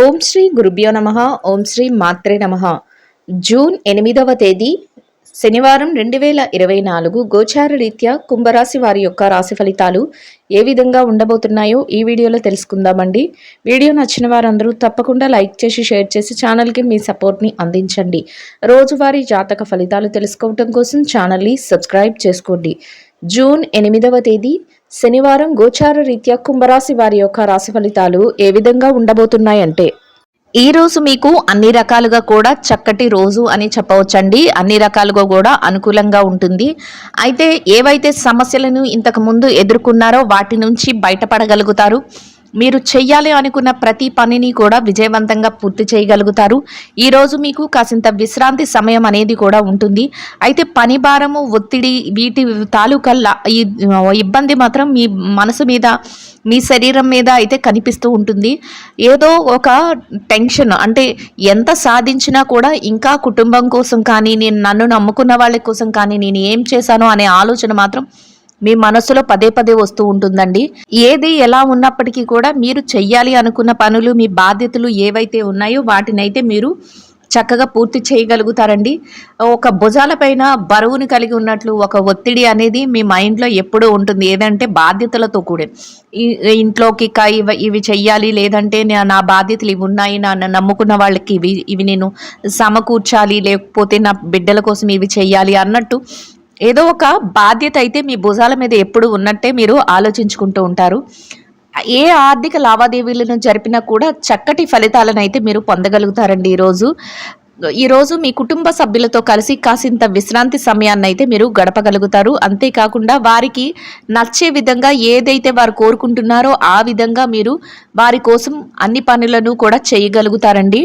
ఓం శ్రీ గురుభ్యో నమః. ఓం శ్రీ మాత్రే నమః. జూన్ 8వ తేదీ శనివారం 2024 గోచార రీత్యా కుంభరాశి వారి యొక్క రాశి ఫలితాలు ఏ విధంగా ఉండబోతున్నాయో ఈ వీడియోలో తెలుసుకుందామండి. వీడియో నచ్చిన వారందరూ తప్పకుండా లైక్ చేసి షేర్ చేసి ఛానల్కి మీ సపోర్ట్ని అందించండి. రోజువారీ జాతక ఫలితాలు తెలుసుకోవడం కోసం ఛానల్ని సబ్స్క్రైబ్ చేసుకోండి. జూన్ 8వ తేదీ శనివారం గోచార రీత్యా కుంభరాశి వారి యొక్క రాశి ఫలితాలు ఏ విధంగా ఉండబోతున్నాయంటే, ఈ రోజు మీకు అన్ని రకాలుగా కూడా చక్కటి రోజు అని చెప్పవచ్చండి. అన్ని రకాలుగా కూడా అనుకూలంగా ఉంటుంది. అయితే ఏవైతే సమస్యలను ఇంతకు ముందు ఎదుర్కొన్నారో వాటి నుంచి బయటపడగలుగుతారు. మీరు చెయ్యాలి అనుకున్న ప్రతి పనిని కూడా విజయవంతంగా పూర్తి చేయగలుగుతారు. ఈరోజు మీకు కాసింత విశ్రాంతి సమయం అనేది కూడా ఉంటుంది. అయితే పని భారము, ఒత్తిడి వీటి తాలూకా ఇబ్బంది మాత్రం మీ మనసు మీద, మీ శరీరం మీద అయితే కనిపిస్తూ ఉంటుంది. ఏదో ఒక టెన్షన్, అంటే ఎంత సాధించినా కూడా ఇంకా కుటుంబం కోసం కానీ, నేను నన్ను నమ్ముకున్న వాళ్ళ కోసం కానీ నేను ఏం చేశాను అనే ఆలోచన మాత్రం మీ మనసులో పదే పదే వస్తూ ఉంటుందండి. ఏది ఎలా ఉన్నప్పటికీ కూడా మీరు చెయ్యాలి అనుకున్న పనులు, మీ బాధ్యతలు ఏవైతే ఉన్నాయో వాటినైతే మీరు చక్కగా పూర్తి చేయగలుగుతారండి. ఒక భుజాలపైన బరువుని కలిగి ఉన్నట్లు ఒక ఒత్తిడి అనేది మీ మైండ్లో ఎప్పుడూ ఉంటుంది. ఏదంటే బాధ్యతలతో కూడి ఇంట్లోకి ఇవి చెయ్యాలి, లేదంటే నా బాధ్యతలు ఇవి ఉన్నాయి, నన్ను నమ్ముకున్న వాళ్ళకి ఇవి నేను సమకూర్చాలి, లేకపోతే నా బిడ్డల కోసం ఇవి చెయ్యాలి అన్నట్టు ఏదో ఒక బాధ్యత అయితే మీ భుజాల మీద ఎప్పుడు ఉన్నట్టే మీరు ఆలోచించుకుంటూ ఉంటారు. ఏ ఆర్థిక లావాదేవీలను జరిపినా కూడా చక్కటి ఫలితాలను అయితే మీరు పొందగలుగుతారండి. ఈరోజు మీ కుటుంబ సభ్యులతో కలిసి కాసింత విశ్రాంతి సమయాన్ని అయితే మీరు గడపగలుగుతారు. అంతేకాకుండా వారికి నచ్చే విధంగా ఏదైతే వారు కోరుకుంటున్నారో ఆ విధంగా మీరు వారి కోసం అన్ని పనులను కూడా చేయగలుగుతారండి.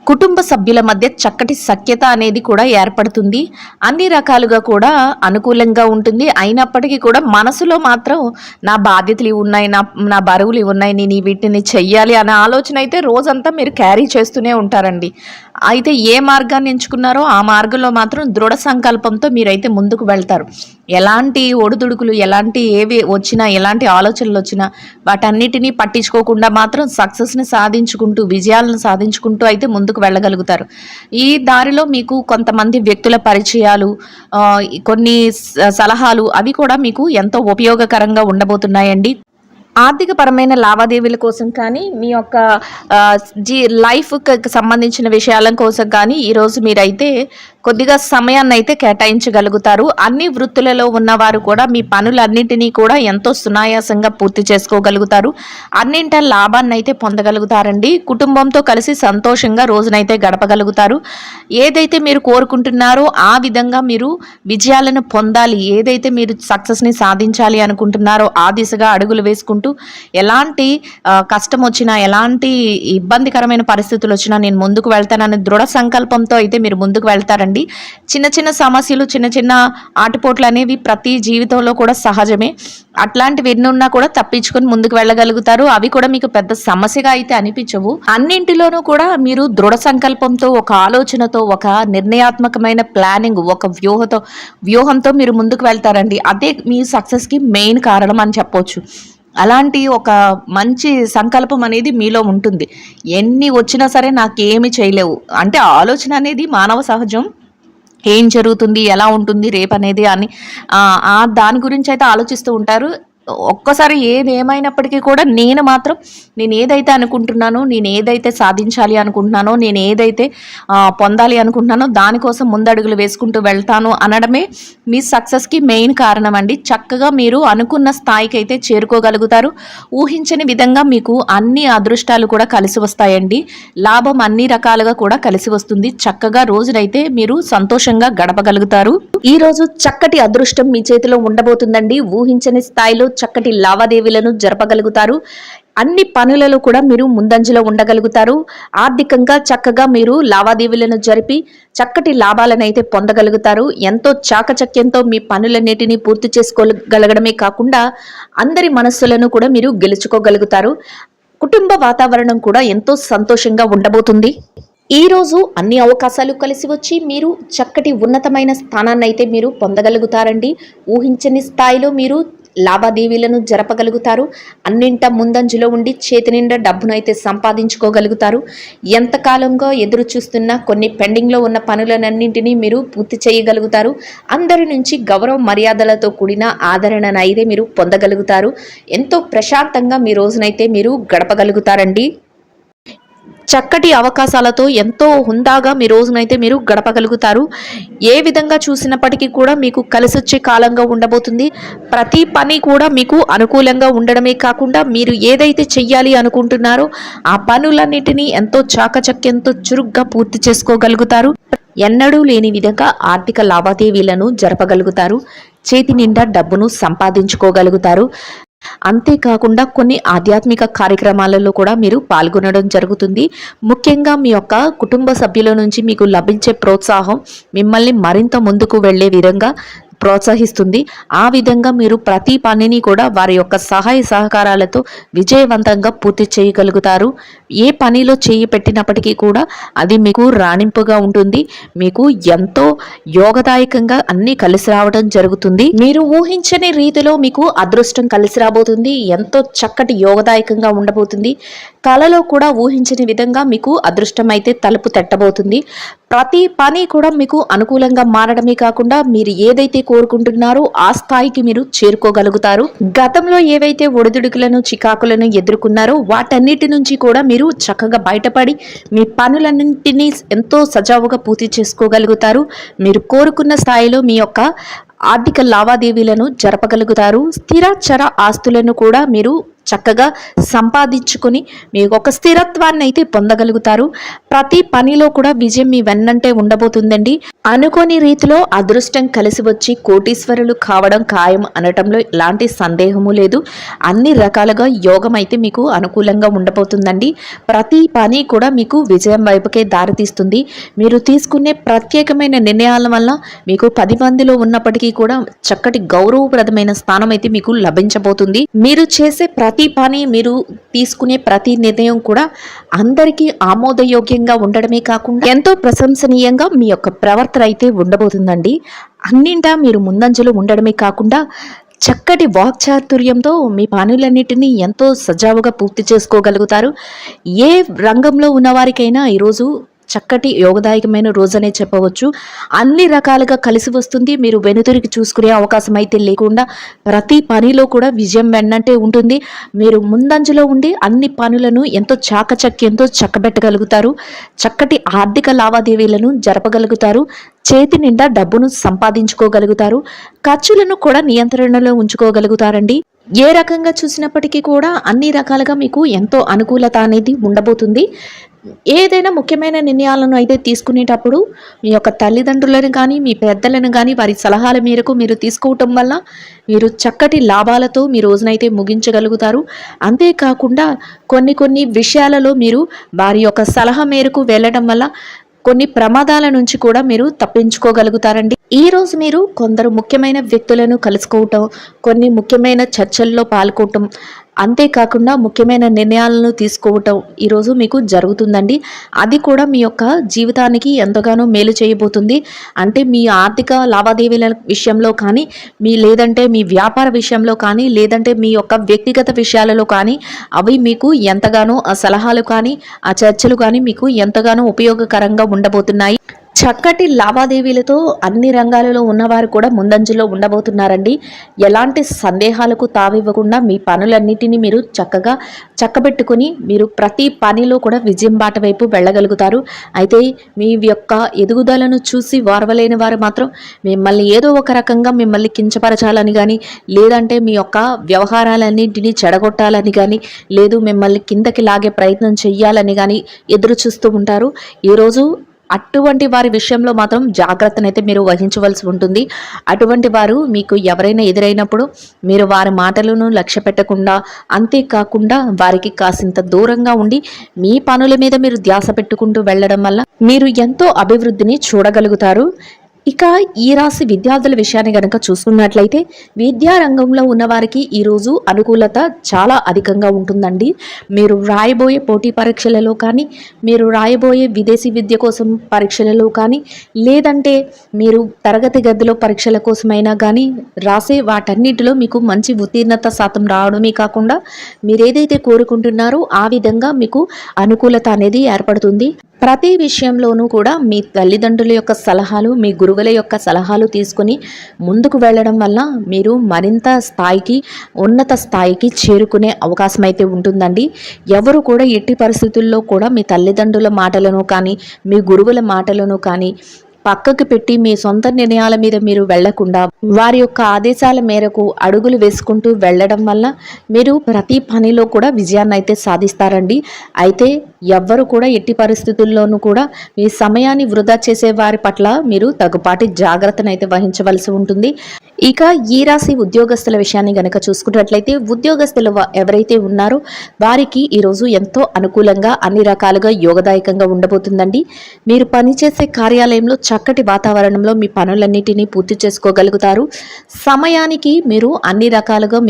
కుటుంబ సభ్యుల మధ్య చక్కటి సఖ్యత అనేది కూడా ఏర్పడుతుంది. అన్ని రకాలుగా కూడా అనుకూలంగా ఉంటుంది. అయినప్పటికీ కూడా మనసులో మాత్రం నా బాధ్యతలు ఇవి ఉన్నాయి, నా బరువులు ఇవి ఉన్నాయి, నేను వీటిని చెయ్యాలి అనే ఆలోచన అయితే రోజంతా మీరు క్యారీ చేస్తూనే ఉంటారండి. అయితే ఏ మార్గాన్ని ఎంచుకున్నారో ఆ మార్గంలో మాత్రం దృఢ సంకల్పంతో మీరైతే ముందుకు వెళ్తారు. ఎలాంటి ఒడిదుడుకులు, ఏవి వచ్చినా, ఎలాంటి ఆలోచనలు వచ్చినా వాటన్నిటినీ పట్టించుకోకుండా మాత్రం సక్సెస్ని సాధించుకుంటూ, విజయాలను సాధించుకుంటూ అయితే ముందుకు వెళ్ళగలుగుతారు. ఈ దారిలో మీకు కొంతమంది వ్యక్తుల పరిచయాలు, కొన్ని సలహాలు అవి కూడా మీకు ఎంతో ఉపయోగకరంగా ఉండబోతున్నాయండి. ఆర్థిక పరమైన లావాదేవీల కోసం కానీ, మీ యొక్క లైఫ్కి సంబంధించిన విషయాల కోసం కానీ ఈరోజు మీరైతే కొద్దిగా సమయాన్ని అయితే కేటాయించగలుగుతారు. అన్ని వృత్తులలో ఉన్నవారు కూడా మీ పనులన్నింటినీ కూడా ఎంతో సునాయాసంగా పూర్తి చేసుకోగలుగుతారు. అన్నింట లాభాన్ని అయితే పొందగలుగుతారండి. కుటుంబంతో కలిసి సంతోషంగా రోజునైతే గడపగలుగుతారు. ఏదైతే మీరు కోరుకుంటున్నారో ఆ విధంగా మీరు విజయాలను పొందాలి, ఏదైతే మీరు సక్సెస్ని సాధించాలి అనుకుంటున్నారో ఆ దిశగా అడుగులు వేసుకుంటూ, ఎలాంటి కష్టం వచ్చినా, ఎలాంటి ఇబ్బందికరమైన పరిస్థితులు వచ్చినా నేను ముందుకు వెళ్తానని దృఢ సంకల్పంతో అయితే మీరు ముందుకు వెళ్తారండి. చిన్న చిన్న సమస్యలు, చిన్న చిన్న ఆటుపోట్లు అనేవి ప్రతి జీవితంలో కూడా సహజమే. అట్లాంటివి ఎన్నున్నా కూడా తప్పించుకొని ముందుకు వెళ్ళగలుగుతారు. అవి కూడా మీకు పెద్ద సమస్యగా అయితే అనిపించవు. అన్నింటిలోనూ కూడా మీరు దృఢ సంకల్పంతో, ఒక ఆలోచనతో, ఒక నిర్ణయాత్మకమైన ప్లానింగ్, ఒక వ్యూహంతో మీరు ముందుకు వెళ్తారండి. అదే మీ సక్సెస్కి మెయిన్ కారణం అని చెప్పొచ్చు. అలాంటి ఒక మంచి సంకల్పం అనేది మీలో ఉంటుంది. ఎన్ని వచ్చినా సరే నాకేమి చేయలేవు అంటే ఆలోచన అనేది మానవ సహజం. ఏం జరుగుతుంది, ఎలా ఉంటుంది రేపు అనేది అని దాని గురించి అయితే ఆలోచిస్తూ ఉంటారు. ఒక్కసారి ఏమైనప్పటికీ కూడా నేను ఏదైతే అనుకుంటున్నానో, నేను ఏదైతే సాధించాలి అనుకుంటున్నానో, నేను ఏదైతే పొందాలి అనుకుంటున్నానో దానికోసం ముందడుగులు వేసుకుంటూ వెళ్తాను అనడమే మీ సక్సెస్కి మెయిన్ కారణం అండి. చక్కగా మీరు అనుకున్న స్థాయికి అయితే చేరుకోగలుగుతారు. ఊహించని విధంగా మీకు అన్ని అదృష్టాలు కూడా కలిసి వస్తాయండి. లాభం అన్ని రకాలుగా కూడా కలిసి వస్తుంది. చక్కగా రోజునైతే మీరు సంతోషంగా గడపగలుగుతారు. ఈ రోజు చక్కటి అదృష్టం మీ చేతిలో ఉండబోతుందండి. ఊహించని స్థాయిలో చక్కటి లావాదేవీలను జరపగలుగుతారు. అన్ని పనులలో కూడా మీరు ముందంజలో ఉండగలుగుతారు. ఆర్థికంగా చక్కగా మీరు లావాదేవీలను జరిపి చక్కటి లాభాలను అయితే పొందగలుగుతారు. ఎంతో చాకచక్యంతో మీ పనులన్నిటినీ పూర్తి చేసుకోగలగడమే కాకుండా అందరి మనస్సులను కూడా మీరు గెలుచుకోగలుగుతారు. కుటుంబ వాతావరణం కూడా ఎంతో సంతోషంగా ఉండబోతుంది. ఈ రోజు అన్ని అవకాశాలు కలిసి వచ్చి మీరు చక్కటి ఉన్నతమైన స్థానాన్ని అయితే మీరు పొందగలుగుతారండి. ఊహించని స్థాయిలో మీరు లావాదేవీలను జరపగలుగుతారు. అన్నింట ముందంజలో ఉండి చేతి నిండా డబ్బును అయితే సంపాదించుకోగలుగుతారు. ఎంతకాలంగా ఎదురు చూస్తున్న కొన్ని పెండింగ్లో ఉన్న పనులన్నింటినీ మీరు పూర్తి చేయగలుగుతారు. అందరి నుంచి గౌరవ మర్యాదలతో కూడిన ఆదరణను అయితే మీరు పొందగలుగుతారు. ఎంతో ప్రశాంతంగా మీ రోజునైతే మీరు గడపగలుగుతారండి. చక్కటి అవకాశాలతో ఎంతో హుందాగా మీ రోజునైతే మీరు గడపగలుగుతారు. ఏ విధంగా చూసినప్పటికీ కూడా మీకు కలిసొచ్చే కాలంగా ఉండబోతుంది. ప్రతి పని కూడా మీకు అనుకూలంగా ఉండడమే కాకుండా మీరు ఏదైతే చెయ్యాలి అనుకుంటున్నారో ఆ పనులన్నిటినీ ఎంతో చాకచక్యంతో చురుగ్గా పూర్తి చేసుకోగలుగుతారు. ఎన్నడూ లేని విధంగా ఆర్థిక లావాదేవీలను జరపగలుగుతారు. చేతి నిండా డబ్బును సంపాదించుకోగలుగుతారు. అంతేకాకుండా కొన్ని ఆధ్యాత్మిక కార్యక్రమాలలో కూడా మీరు పాల్గొనడం జరుగుతుంది. ముఖ్యంగా మీ యొక్క కుటుంబ సభ్యుల నుంచి మీకు లభించే ప్రోత్సాహం మిమ్మల్ని మరింత ముందుకు వెళ్ళే విధంగా ప్రోత్సహిస్తుంది. ఆ విధంగా మీరు ప్రతి పనిని కూడా వారి యొక్క సహాయ సహకారాలతో విజయవంతంగా పూర్తి చేయగలుగుతారు. ఏ పనిలో చేయి పెట్టినప్పటికీ కూడా అది మీకు రాణింపుగా ఉంటుంది. మీకు ఎంతో యోగదాయకంగా అన్ని కలిసి రావడం జరుగుతుంది. మీరు ఊహించని రీతిలో మీకు అదృష్టం కలిసి రాబోతుంది. ఎంతో చక్కటి యోగదాయకంగా ఉండబోతుంది. కలలో కూడా ఊహించని విధంగా మీకు అదృష్టం అయితే తలుపు తట్టబోతుంది. ప్రతి పని కూడా మీకు అనుకూలంగా మారడమే కాకుండా మీరు ఏదైతే కోరుకుంటున్నారో ఆ స్థాయికి మీరు చేరుకోగలుగుతారు. గతంలో ఏవైతే ఒడిదుడుకులను చికాకులను ఎదుర్కొన్నారో వాటన్నిటి నుంచి కూడా మీరు చక్కగా బయటపడి మీ పనులన్నింటినీ ఎంతో సజావుగా పూర్తి చేసుకోగలుగుతారు. మీరు కోరుకున్న స్థాయిలో మీ యొక్క ఆర్థిక లావాదేవీలను జరపగలుగుతారు. స్థిర చర ఆస్తులను కూడా మీరు చక్కగా సంపాదించుకొని మీకు ఒక స్థిరత్వాన్ని అయితే పొందగలుగుతారు. ప్రతి పనిలో కూడా విజయం మీ వెన్నంటే ఉండబోతుందండి. అనుకోని రీతిలో అదృష్టం కలిసి వచ్చి కోటీశ్వరులు కావడం ఖాయం అనటంలో ఎలాంటి సందేహము లేదు. అన్ని రకాలుగా యోగం అయితే మీకు అనుకూలంగా ఉండబోతుందండి. ప్రతి పని కూడా మీకు విజయం వైపుకే దారితీస్తుంది. మీరు తీసుకునే ప్రత్యేకమైన నిర్ణయాల వల్ల మీకు 10 మందిలో ఉన్నప్పటికీ కూడా చక్కటి గౌరవప్రదమైన స్థానం అయితే మీకు లభించబోతుంది. మీరు చేసే ప్రతి పని మీరు తీసుకునే ప్రతి నిర్ణయం కూడా అందరికీ ఆమోదయోగ్యంగా ఉండడమే కాకుండా ఎంతో ప్రశంసనీయంగా మీ యొక్క ప్రవర్తన అయితే ఉండబోతుందండి. అన్నింటా మీరు ముందంజలో ఉండడమే కాకుండా చక్కటి వాక్చాతుర్యంతో మీ పనులన్నిటినీ ఎంతో సజావుగా పూర్తి చేసుకోగలుగుతారు. ఏ రంగంలో ఉన్నవారికైనా ఈరోజు చక్కటి యోగదాయకమైన రోజనే చెప్పవచ్చు. అన్ని రకాలుగా కలిసి వస్తుంది. మీరు వెనుతిరిగి చూసుకునే అవకాశం అయితే లేకుండా ప్రతి పనిలో కూడా విజయం వెన్నంటే ఉంటుంది. మీరు ముందంజలో ఉండి అన్ని పనులను ఎంతో చాకచక్యంతో చక్కబెట్టగలుగుతారు. చక్కటి ఆర్థిక లావాదేవీలను జరపగలుగుతారు. చేతి నిండా డబ్బును సంపాదించుకోగలుగుతారు. ఖర్చులను కూడా నియంత్రణలో ఉంచుకోగలుగుతారండి. ఏ రకంగా చూసినప్పటికీ కూడా అన్ని రకాలుగా మీకు ఎంతో అనుకూలత అనేది ఉండబోతుంది. ఏదైనా ముఖ్యమైన నిర్ణయాలను అయితే తీసుకునేటప్పుడు మీ యొక్క తల్లిదండ్రులను కానీ మీ పెద్దలను కానీ వారి సలహాల మేరకు మీరు తీసుకోవటం వల్ల మీరు చక్కటి లాభాలతో మీ రోజునైతే ముగించగలుగుతారు. అంతేకాకుండా కొన్ని విషయాలలో మీరు వారి యొక్క సలహా మేరకు వెళ్ళడం వల్ల కొన్ని ప్రమాదాల నుంచి కూడా మీరు తప్పించుకోగలుగుతారండి. ఈ రోజు మీరు కొందరు ముఖ్యమైన వ్యక్తులను కలుసుకోవటం, కొన్ని ముఖ్యమైన చర్చల్లో పాల్గొనటం, అంతేకాకుండా ముఖ్యమైన నిర్ణయాలను తీసుకోవటం ఈరోజు మీకు జరుగుతుందండి. అది కూడా మీ యొక్క జీవితానికి ఎంతగానో మేలు చేయబోతుంది. అంటే మీ ఆర్థిక లావాదేవీల విషయంలో కానీ, లేదంటే మీ వ్యాపార విషయంలో కానీ, లేదంటే మీ యొక్క వ్యక్తిగత విషయాలలో కానీ అవి మీకు ఎంతగానో ఆ సలహాలు కానీ ఆ చర్చలు కానీ మీకు ఎంతగానో ఉపయోగకరంగా ఉండబోతున్నాయి. చక్కటి లావాదేవీలతో అన్ని రంగాలలో ఉన్నవారు కూడా ముందంజలో ఉండబోతున్నారండి. ఎలాంటి సందేహాలకు తావివ్వకుండా మీ పనులన్నిటినీ మీరు చక్కగా చక్కబెట్టుకుని మీరు ప్రతి పనిలో కూడా విజయం బాట వైపు వెళ్ళగలుగుతారు. అయితే మీ యొక్క ఎదుగుదలను చూసి వారవలేని వారు మాత్రం మిమ్మల్ని ఏదో ఒక రకంగా మిమ్మల్ని కించపరచాలని కానీ, లేదంటే మీ యొక్క వ్యవహారాలన్నింటినీ చెడగొట్టాలని కానీ, లేదు మిమ్మల్ని కిందకి లాగే ప్రయత్నం చెయ్యాలని కానీ ఎదురు చూస్తూ ఉంటారు. ఈరోజు అటువంటి వారి విషయంలో మాత్రం జాగ్రత్తనైతే మీరు వహించవలసి ఉంటుంది. అటువంటి వారు మీకు ఎవరైనా ఎదురైనప్పుడు మీరు వారి మాటలను లక్ష్య పెట్టకుండా, అంతేకాకుండా వారికి కాసింత దూరంగా ఉండి మీ పనుల మీద మీరు ధ్యాస పెట్టుకుంటూ వెళ్ళడం వల్ల మీరు ఎంతో అభివృద్ధిని చూడగలుగుతారు. ఇక ఈ రాశి విద్యార్థుల విషయాన్ని గనక చూసుకున్నట్లయితే విద్యా రంగంలో ఉన్నవారికి ఈరోజు అనుకూలత చాలా అధికంగా ఉంటుందండి. మీరు రాయబోయే పోటీ పరీక్షలలో కానీ, మీరు రాయబోయే విదేశీ విద్య కోసం పరీక్షలలో కానీ, లేదంటే మీరు తరగతి గదిలో పరీక్షల కోసమైనా కానీ రాసే వాటన్నిటిలో మీకు మంచి ఉత్తీర్ణత శాతం రావడమే కాకుండా మీరు ఏదైతే కోరుకుంటున్నారో ఆ విధంగా మీకు అనుకూలత అనేది ఏర్పడుతుంది. ప్రతి విషయంలోనూ కూడా మీ తల్లిదండ్రుల యొక్క సలహాలు, మీ గురువుల యొక్క సలహాలు తీసుకొని ముందుకు వెళ్ళడం వల్ల మీరు మరింత ఉన్నత స్థాయికి చేరుకునే అవకాశం అయితే ఉంటుందండి. ఎవరు కూడా ఎట్టి పరిస్థితుల్లో కూడా మీ తల్లిదండ్రుల మాటలను కానీ, మీ గురువుల మాటలను కానీ పక్కకు పెట్టి మీ సొంత నిర్ణయాల మీద మీరు వెళ్లకుండా వారి యొక్క ఆదేశాల మేరకు అడుగులు వేసుకుంటూ వెళ్ళడం వల్ల మీరు ప్రతి పనిలో కూడా విజయాన్ని అయితే సాధిస్తారండి. అయితే ఎవ్వరు కూడా ఎట్టి పరిస్థితుల్లోనూ కూడా మీ సమయాన్ని వృధా చేసే వారి పట్ల మీరు తగుపాటి జాగ్రత్తను అయితే వహించవలసి ఉంటుంది. ఇక ఈ రాశి ఉద్యోగస్తుల విషయాన్ని గనక చూసుకున్నట్లయితే ఉద్యోగస్తులు ఎవరైతే ఉన్నారో వారికి ఈరోజు ఎంతో అనుకూలంగా అన్ని రకాలుగా యోగదాయకంగా ఉండబోతుందండి. మీరు పనిచేసే కార్యాలయంలో చక్కటి వాతావరణంలో మీ పనులన్నిటినీ పూర్తి చేసుకోగలుగుతారు. సమయానికి మీరు అన్ని రకాలుగా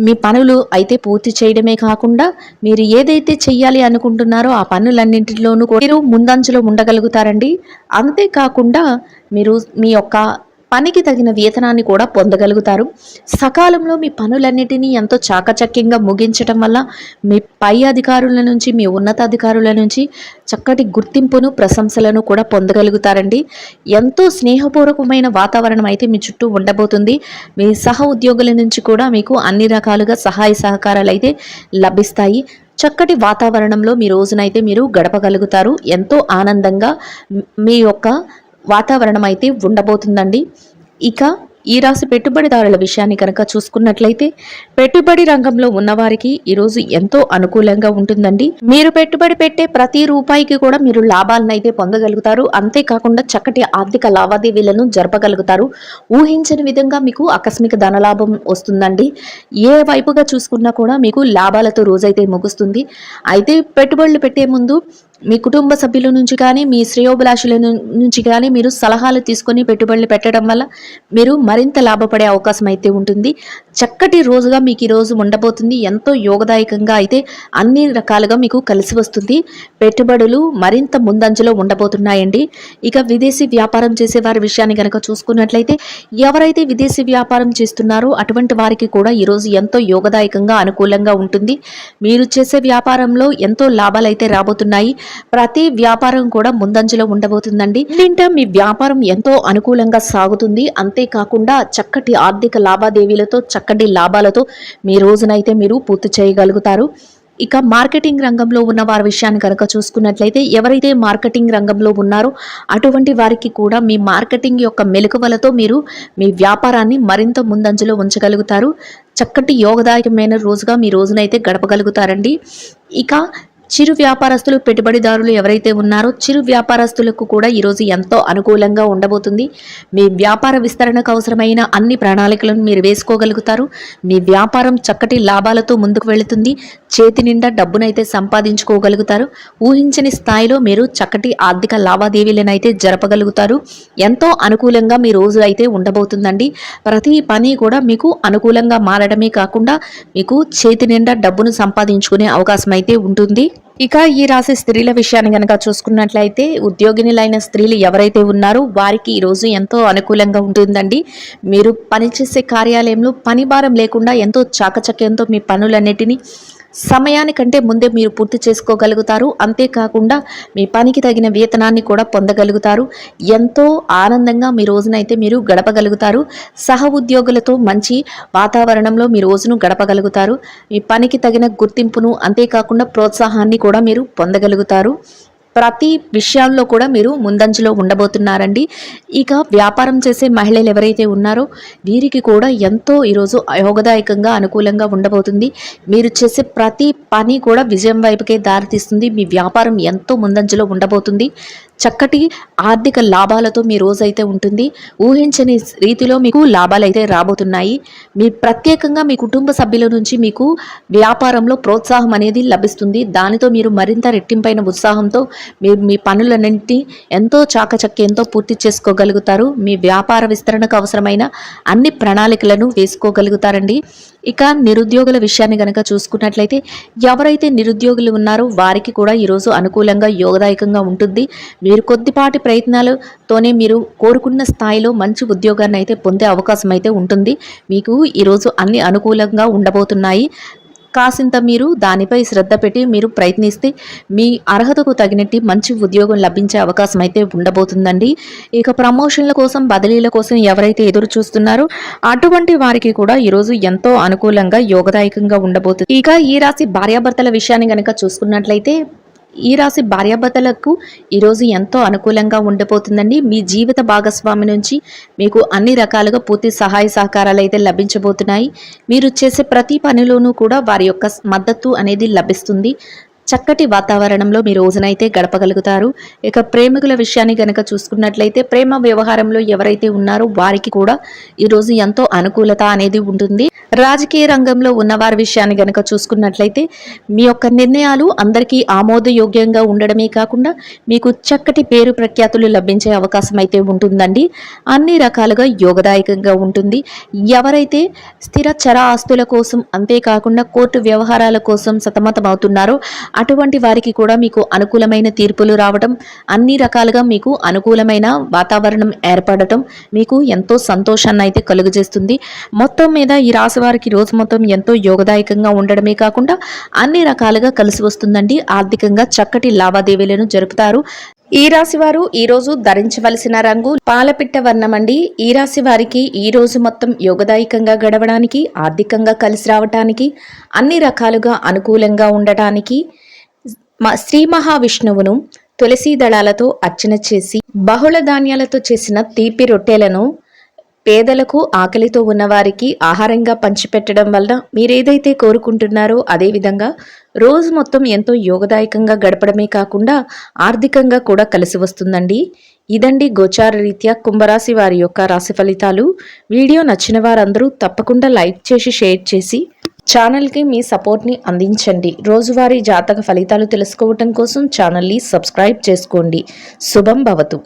మీ పనులు అయితే పూర్తి చేయడమే కాకుండా మీరు ఏదైతే చెయ్యాలి అనుకుంటున్నారో ఆ పనులన్నింటిలోనూ మీరు ముందంజలో ఉండగలుగుతారండి. అంతేకాకుండా మీరు మీ యొక్క పనికి తగిన వేతనాన్ని కూడా పొందగలుగుతారు. సకాలంలో మీ పనులన్నిటినీ ఎంతో చాకచక్యంగా ముగించడం వల్ల మీ పై అధికారుల నుంచి, మీ ఉన్నతాధికారుల నుంచి చక్కటి గుర్తింపును, ప్రశంసలను కూడా పొందగలుగుతారండి. ఎంతో స్నేహపూర్వకమైన వాతావరణం అయితే మీ చుట్టూ ఉండబోతుంది. మీ సహ ఉద్యోగుల నుంచి కూడా మీకు అన్ని రకాలుగా సహాయ సహకారాలు అయితే లభిస్తాయి. చక్కటి వాతావరణంలో మీ రోజునైతే మీరు గడపగలుగుతారు. ఎంతో ఆనందంగా మీ యొక్క వాతావరణం అయితే ఉండబోతుందండి. ఇక ఈ రాశి పెట్టుబడిదారుల విషయాన్ని కనుక చూసుకున్నట్లయితే పెట్టుబడి రంగంలో ఉన్నవారికి ఈరోజు ఎంతో అనుకూలంగా ఉంటుందండి. మీరు పెట్టుబడి పెట్టే ప్రతి రూపాయికి కూడా మీరు లాభాలను అయితే పొందగలుగుతారు. అంతేకాకుండా చక్కటి ఆర్థిక లావాదేవీలను జరపగలుగుతారు. ఊహించని విధంగా మీకు ఆకస్మిక ధనలాభం వస్తుందండి. ఏ వైపుగా చూసుకున్నా కూడా మీకు లాభాలతో రోజైతే ముగుస్తుంది. అయితే పెట్టుబడులు పెట్టే ముందు మీ కుటుంబ సభ్యుల నుంచి కానీ, మీ శ్రేయోభిలాషుల నుంచి కానీ మీరు సలహాలు తీసుకొని పెట్టుబడులు పెట్టడం వల్ల మీరు మరింత లాభపడే అవకాశం అయితే ఉంటుంది. చక్కటి రోజుగా మీకు ఈ రోజు ఉండబోతుంది. ఎంతో యోగదాయకంగా అయితే అన్ని రకాలుగా మీకు కలిసి వస్తుంది. పెట్టుబడులు మరింత ముందంజలో ఉండబోతున్నాయండి. ఇక విదేశీ వ్యాపారం చేసే వారి విషయాన్ని కనుక చూసుకున్నట్లయితే ఎవరైతే విదేశీ వ్యాపారం చేస్తున్నారో అటువంటి వారికి కూడా ఈరోజు ఎంతో యోగదాయకంగా అనుకూలంగా ఉంటుంది. మీరు చేసే వ్యాపారంలో ఎంతో లాభాలు అయితే రాబోతున్నాయి. ప్రతి వ్యాపారం కూడా ముందంజలో ఉండబోతుందండి. దీంట్లో మీ వ్యాపారం ఎంతో అనుకూలంగా సాగుతుంది. అంతేకాకుండా చక్కటి ఆర్థిక లావాదేవీలతో, చక్కటి లాభాలతో మీ రోజునైతే మీరు పూర్తి చేయగలుగుతారు. ఇక మార్కెటింగ్ రంగంలో ఉన్న వారి విషయాన్ని కనుక చూసుకున్నట్లయితే ఎవరైతే మార్కెటింగ్ రంగంలో ఉన్నారో అటువంటి వారికి కూడా మీ మార్కెటింగ్ యొక్క మెలకువలతో మీరు మీ వ్యాపారాన్ని మరింత ముందంజలో ఉంచగలుగుతారు. చక్కటి యోగదాయకమైన రోజుగా మీ రోజునైతే గడపగలుగుతారండి. ఇక చిరు వ్యాపారస్తులు, పెట్టుబడిదారులు ఎవరైతే ఉన్నారో చిరు వ్యాపారస్తులకు కూడా ఈరోజు ఎంతో అనుకూలంగా ఉండబోతుంది. మీ వ్యాపార విస్తరణకు అవసరమైన అన్ని ప్రణాళికలను మీరు వేసుకోగలుగుతారు. మీ వ్యాపారం చక్కటి లాభాలతో ముందుకు వెళుతుంది. చేతి నిండా డబ్బునైతే సంపాదించుకోగలుగుతారు. ఊహించని స్థాయిలో మీరు చక్కటి ఆర్థిక లావాదేవీలను అయితే జరపగలుగుతారు. ఎంతో అనుకూలంగా మీ రోజు అయితే ఉండబోతుందండి. ప్రతి పని కూడా మీకు అనుకూలంగా మారడమే కాకుండా మీకు చేతి నిండా డబ్బును సంపాదించుకునే అవకాశం అయితే ఉంటుంది. ఇక ఈ రాశి స్త్రీల విషయాన్ని కనుక చూసుకున్నట్లయితే ఉద్యోగినులైన స్త్రీలు ఎవరైతే ఉన్నారో వారికి ఈరోజు ఎంతో అనుకూలంగా ఉంటుందండి. మీరు పనిచేసే కార్యాలయంలో పని భారం లేకుండా ఎంతో చాకచక్యంతో మీ పనులన్నిటినీ సమయానికంటే ముందే మీరు పూర్తి చేసుకోగలుగుతారు. అంతేకాకుండా మీ పనికి తగిన వేతనాన్ని కూడా పొందగలుగుతారు. ఎంతో ఆనందంగా మీ రోజునైతే మీరు గడపగలుగుతారు. సహ ఉద్యోగులతో మంచి వాతావరణంలో మీ రోజును గడపగలుగుతారు. మీ పనికి తగిన గుర్తింపును, అంతేకాకుండా ప్రోత్సాహాన్ని కూడా మీరు పొందగలుగుతారు. ప్రతి విషయాల్లో కూడా మీరు ముందంజలో ఉండబోతున్నారండి. ఇక వ్యాపారం చేసే మహిళలు ఎవరైతే ఉన్నారో వీరికి కూడా ఎంతో ఈరోజు యోగదాయకంగా అనుకూలంగా ఉండబోతుంది. మీరు చేసే ప్రతి పని కూడా విజయం వైపుకే దారితీస్తుంది. మీ వ్యాపారం ఎంతో ముందంజలో ఉండబోతుంది. చక్కటి ఆర్థిక లాభాలతో మీ రోజైతే ఉంటుంది. ఊహించని రీతిలో మీకు లాభాలు అయితే రాబోతున్నాయి. మీ ప్రత్యేకంగా మీ కుటుంబ సభ్యుల నుంచి మీకు వ్యాపారంలో ప్రోత్సాహం అనేది లభిస్తుంది. దానితో మీరు మరింత రెట్టింపైన ఉత్సాహంతో మీరు మీ పనులన్నింటినీ ఎంతో చాకచక్యంతో పూర్తి చేసుకోగలుగుతారు. మీ వ్యాపార విస్తరణకు అవసరమైన అన్ని ప్రణాళికలను వేసుకోగలుగుతారండి. ఇక నిరుద్యోగుల విషయాన్ని గనక చూసుకున్నట్లయితే ఎవరైతే నిరుద్యోగులు ఉన్నారో వారికి కూడా ఈరోజు అనుకూలంగా యోగదాయకంగా ఉంటుంది. మీరు కొద్దిపాటి ప్రయత్నాలతోనే మీరు కోరుకున్న స్థాయిలో మంచి ఉద్యోగాన్ని అయితే పొందే అవకాశం అయితే ఉంటుంది. మీకు ఈరోజు అన్ని అనుకూలంగా ఉండబోతున్నాయి. కాసింత మీరు దానిపై శ్రద్ధ పెట్టి మీరు ప్రయత్నిస్తే మీ అర్హతకు తగినట్టు మంచి ఉద్యోగం లభించే అవకాశం అయితే ఉండబోతుందండి. ఇక ప్రమోషన్ల కోసం బదిలీల కోసం ఎవరైతే ఎదురు చూస్తున్నారో అటువంటి వారికి కూడా ఈరోజు ఎంతో అనుకూలంగా యోగదాయకంగా ఉండబోతుంది. ఇక ఈ రాశి భార్యాభర్తల విషయాన్ని గనక చూసుకున్నట్లయితే ఈ రాశి భార్యాభర్తలకు ఈరోజు ఎంతో అనుకూలంగా ఉండబోతుందండి. మీ జీవిత భాగస్వామి నుంచి మీకు అన్ని రకాలుగా పూర్తి సహాయ సహకారాలు అయితే లభించబోతున్నాయి. మీరు చేసే ప్రతి పనిలోనూ కూడా వారి యొక్క మద్దతు అనేది లభిస్తుంది. చక్కటి వాతావరణంలో మీ రోజునైతే గడపగలుగుతారు. ఇక ప్రేమికుల విషయాన్ని గనక చూసుకున్నట్లయితే ప్రేమ వ్యవహారంలో ఎవరైతే ఉన్నారో వారికి కూడా ఈరోజు ఎంతో అనుకూలత అనేది ఉంటుంది. రాజకీయ రంగంలో ఉన్నవారి విషయాన్ని గనక చూసుకున్నట్లయితే మీ యొక్క నిర్ణయాలు అందరికీ ఆమోదయోగ్యంగా ఉండడమే కాకుండా మీకు చక్కటి పేరు ప్రఖ్యాతులు లభించే అవకాశం అయితే ఉంటుందండి. అన్ని రకాలుగా యోగదాయకంగా ఉంటుంది. ఎవరైతే స్థిర చర ఆస్తుల కోసం అంతేకాకుండా కోర్టు వ్యవహారాల కోసం సతమతమవుతున్నారో అటువంటి వారికి కూడా మీకు అనుకూలమైన తీర్పులు రావడం, అన్ని రకాలుగా మీకు అనుకూలమైన వాతావరణం ఏర్పడటం మీకు ఎంతో సంతోషాన్ని అయితే కలుగజేస్తుంది. మొత్తం మీద ఈ రాశి వారికి రోజు మొత్తం ఎంతో యోగదాయకంగా ఉండడమే కాకుండా అన్ని రకాలుగా కలిసి వస్తుందండి. ఆర్థికంగా చక్కటి లావాదేవీలను జరుపుతారు. ఈ రాశి వారు ఈరోజు ధరించవలసిన రంగు పాలపిట్ట వర్ణం అండి. ఈ రాశి వారికి ఈ రోజు మొత్తం యోగదాయకంగా గడవడానికి, ఆర్థికంగా కలిసి రావడానికి, అన్ని రకాలుగా అనుకూలంగా ఉండటానికి శ్రీ మహావిష్ణువును తులసి దళాలతో అర్చన చేసి బహుళ ధాన్యాలతో చేసిన తీపి రొట్టెలను పేదలకు, ఆకలితో ఉన్నవారికి ఆహారంగా పంచిపెట్టడం వల్ల మీరేదైతే కోరుకుంటున్నారో అదేవిధంగా రోజు మొత్తం ఎంతో యోగదాయకంగా గడపడమే కాకుండా ఆర్థికంగా కూడా కలిసి వస్తుందండి. ఇదండి గోచార రీత్యా కుంభరాశి వారి యొక్క రాశి ఫలితాలు. వీడియో నచ్చిన వారందరూ తప్పకుండా లైక్ చేసి షేర్ చేసి ఛానల్కి మీ సపోర్ట్ని అందించండి. రోజువారీ జాతక ఫలితాలు తెలుసుకోవటం కోసం ఛానల్ని సబ్స్క్రైబ్ చేసుకోండి. శుభం భవతు.